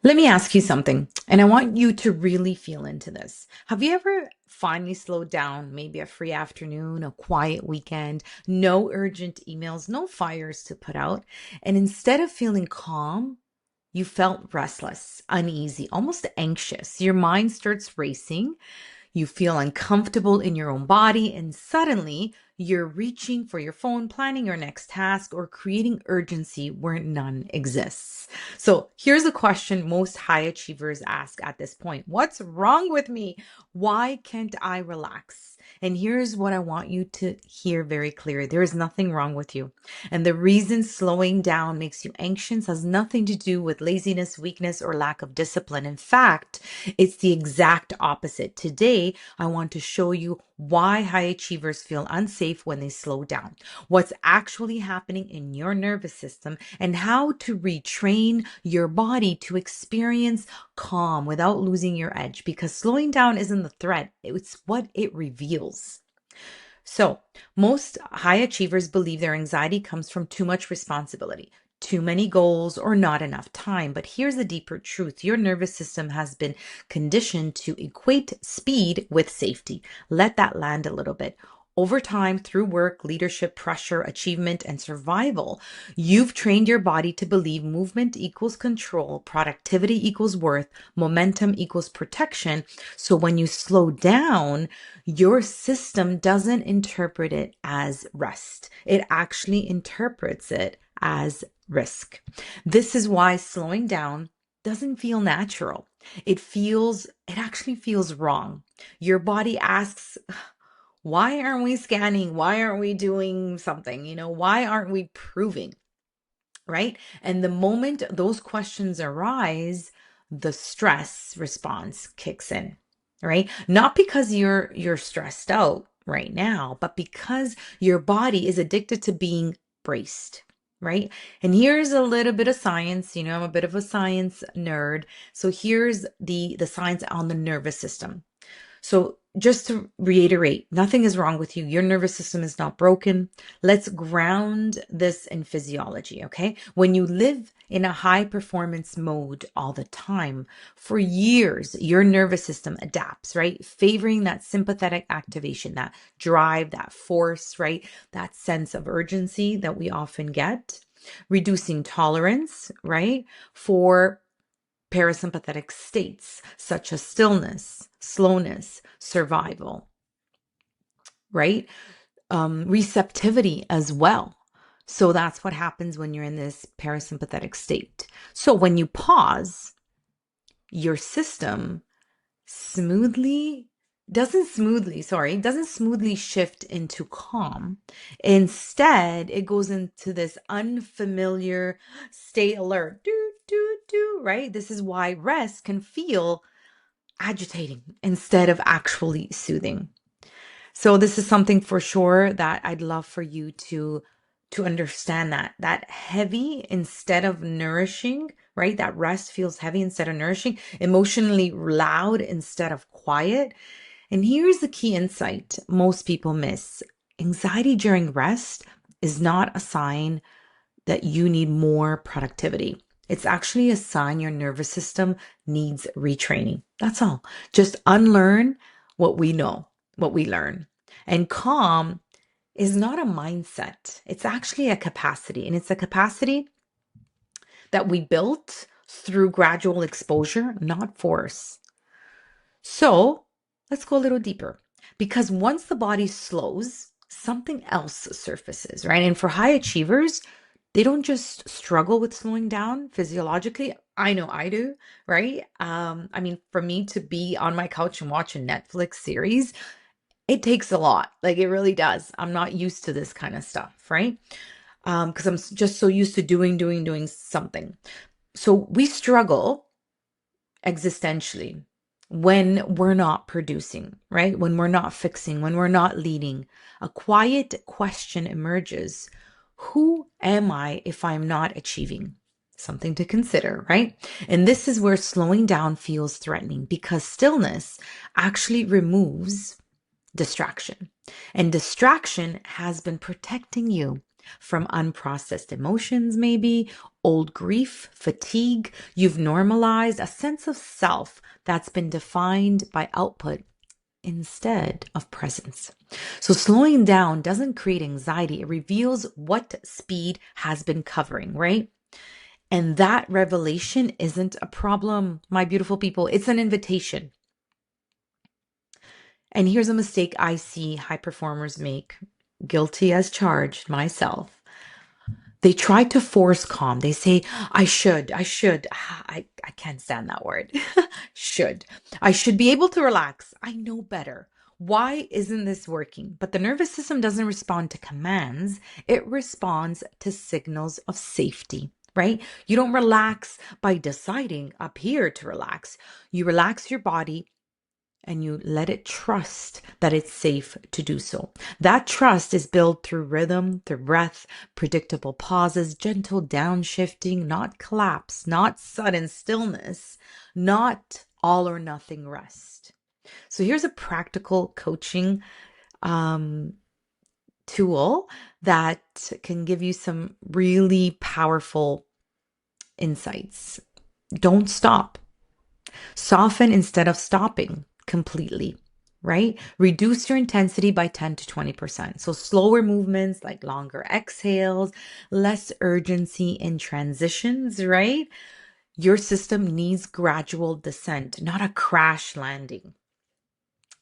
Let me ask you something, and I want you to really feel into this. Have you ever finally slowed down, maybe a free afternoon, a quiet weekend, no urgent emails, no fires to put out, and instead of feeling calm, you felt restless, uneasy, almost anxious. Your mind starts racing. You feel uncomfortable in your own body, and suddenly you're reaching for your phone, planning your next task, or creating urgency where none exists. So here's a question most high achievers ask at this point: what's wrong with me? Why can't I relax? And here's what I want you to hear very clear: there is nothing wrong with you. And the reason slowing down makes you anxious has nothing to do with laziness, weakness, or lack of discipline. In fact, it's the exact opposite. Today, I want to show you why high achievers feel unsafe when they slow down, what's actually happening in your nervous system, and how to retrain your body to experience calm without losing your edge. Because slowing down isn't the threat, it's what it reveals. So, most high achievers believe their anxiety comes from too much responsibility, too many goals, or not enough time. But here's the deeper truth: your nervous system has been conditioned to equate speed with safety. Let that land a little bit. Over time, through work, leadership, pressure, achievement, and survival, you've trained your body to believe movement equals control, productivity equals worth, momentum equals protection. So when you slow down, your system doesn't interpret it as rest. It actually interprets it as risk. This is why slowing down doesn't feel natural. It actually feels wrong. Your body asks, why aren't we scanning? Why aren't we doing something? Why aren't we proving? Right? And the moment those questions arise, the stress response kicks in, right? Not because you're stressed out right now, but because your body is addicted to being braced. Right. And here's a little bit of science. I'm a bit of a science nerd. So here's the science on the nervous system. So just to reiterate, nothing is wrong with you. Your nervous system is not broken. Let's ground this in physiology, okay? When you live in a high performance mode all the time, for years, your nervous system adapts, right? Favoring that sympathetic activation, that drive, that force, right? That sense of urgency that we often get, reducing tolerance, right? For parasympathetic states such as stillness, slowness, survival, right? Receptivity as well. So that's what happens when you're in this parasympathetic state. So when you pause, your system smoothly doesn't smoothly shift into calm. Instead, it goes into this unfamiliar stay alert. Right? This is why rest can feel agitating instead of actually soothing. So this is something for sure that I'd love for you to understand, that heavy instead of nourishing, right? That rest feels heavy instead of nourishing, emotionally loud instead of quiet. And here's the key insight most people miss. Anxiety during rest is not a sign that you need more productivity. It's actually a sign your nervous system needs retraining. That's all. Just unlearn what we know, what we learn. And calm is not a mindset. It's actually a capacity. And it's a capacity that we built through gradual exposure, not force. So let's go a little deeper, because once the body slows, something else surfaces, right? And for high achievers, they don't just struggle with slowing down physiologically. I know I do, right? I mean, for me to be on my couch and watch a Netflix series, it takes a lot. Like it really does. I'm not used to this kind of stuff, right? Because I'm just so used to doing something. So we struggle existentially when we're not producing, right? When we're not fixing, when we're not leading. A quiet question emerges: who am I if I'm not achieving? Something to consider, right? And this is where slowing down feels threatening, because stillness actually removes distraction. And distraction has been protecting you from unprocessed emotions, maybe old grief, fatigue. You've normalized a sense of self that's been defined by output instead of presence. So slowing down doesn't create anxiety. It reveals what speed has been covering, right? And that revelation isn't a problem, my beautiful people. It's an invitation. And here's a mistake I see high performers make, guilty as charged myself. They try to force calm. They say, I should. I can't stand that word. Should. I should be able to relax. I know better. Why isn't this working? But the nervous system doesn't respond to commands. It responds to signals of safety, right? You don't relax by deciding up here to relax. You relax your body and you let it trust that it's safe to do so. That trust is built through rhythm, through breath, predictable pauses, gentle downshifting, not collapse, not sudden stillness, not all or nothing rest. So here's a practical coaching tool that can give you some really powerful insights. Don't stop. Soften instead of stopping completely, right? Reduce your intensity by 10 to 20%. So slower movements like longer exhales, less urgency in transitions, right? Your system needs gradual descent, not a crash landing.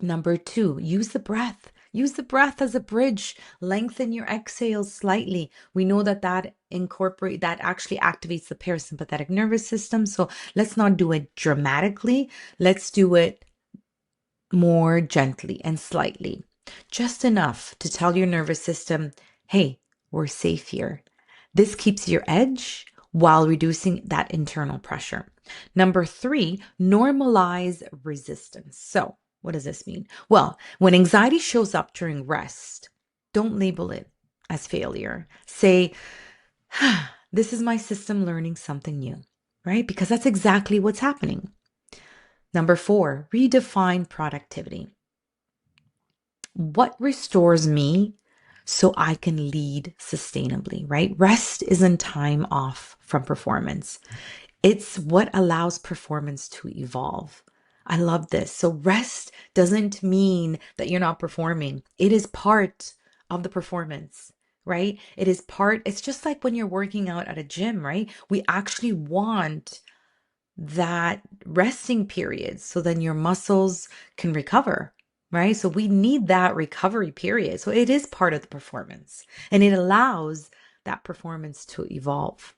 Number 2, use the breath. Use the breath as a bridge. Lengthen your exhales slightly. We know that that actually activates the parasympathetic nervous system. So let's not do it dramatically. Let's do it more gently and slightly. Just enough to tell your nervous system, hey, we're safe here. This keeps your edge while reducing that internal pressure. Number 3, normalize resistance. So what does this mean? Well, when anxiety shows up during rest, don't label it as failure. Say, this is my system learning something new, right? Because that's exactly what's happening. Number 4, redefine productivity. What restores me so I can lead sustainably, right? Rest isn't time off from performance. It's what allows performance to evolve. I love this. So rest doesn't mean that you're not performing. It is part of the performance, right? It's just like when you're working out at a gym, right? We actually want that resting period so then your muscles can recover, right? So we need that recovery period. So it is part of the performance and it allows that performance to evolve.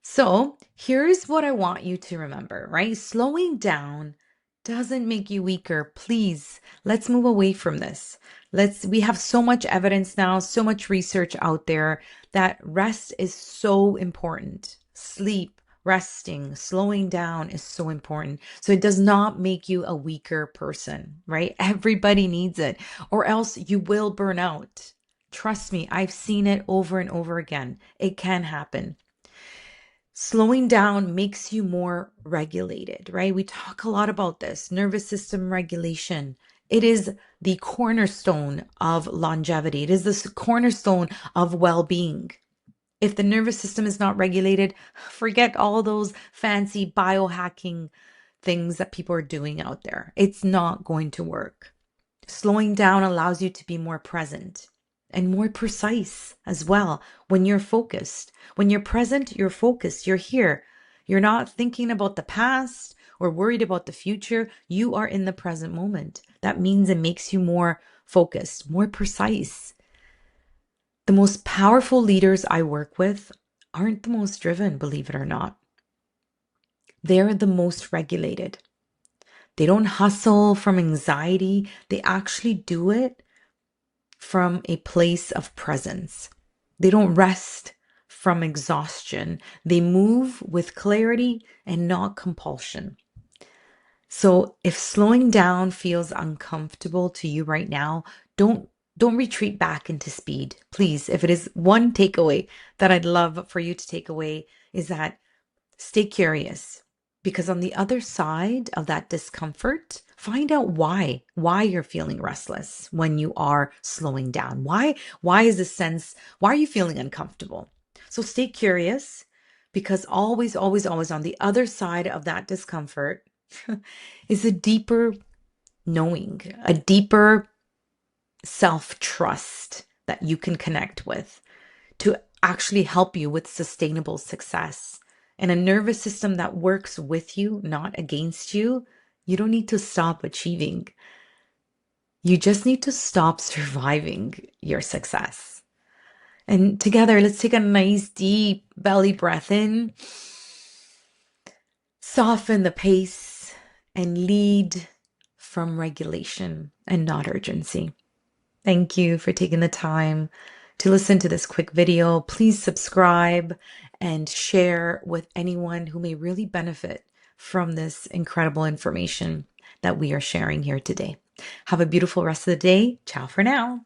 So here's what I want you to remember, right? Slowing down doesn't make you weaker. Please, let's move away from this. We have so much evidence now, so much research out there that rest is so important. Sleep, resting, slowing down is so important. So it does not make you a weaker person, right? Everybody needs it, or else you will burn out. Trust me, I've seen it over and over again. It can happen. Slowing down makes you more regulated, right? We talk a lot about this nervous system regulation. It is the cornerstone of longevity. It is the cornerstone of well-being. If the nervous system is not regulated, forget all those fancy biohacking things that people are doing out there. It's not going to work. Slowing down allows you to be more present and more precise as well when you're focused. When you're present, you're focused, you're here. You're not thinking about the past or worried about the future. You are in the present moment. That means it makes you more focused, more precise. The most powerful leaders I work with aren't the most driven, believe it or not. They're the most regulated. They don't hustle from anxiety. They actually do it from a place of presence. They don't rest from exhaustion. They move with clarity and not compulsion. So if slowing down feels uncomfortable to you right now, don't retreat back into speed. Please, if it is one takeaway that I'd love for you to take away is that stay curious, because on the other side of that discomfort, Find out why you're feeling restless when you are slowing down. Why is this sense, why are you feeling uncomfortable? So stay curious because always, always, always on the other side of that discomfort is a deeper knowing, a deeper self trust that you can connect with to actually help you with sustainable success. And a nervous system that works with you, not against you. You don't need to stop achieving. You just need to stop surviving your success. And together, let's take a nice deep belly breath in, soften the pace, and lead from regulation and not urgency. Thank you for taking the time to listen to this quick video. Please subscribe and share with anyone who may really benefit from this incredible information that we are sharing here today. Have a beautiful rest of the day. Ciao for now.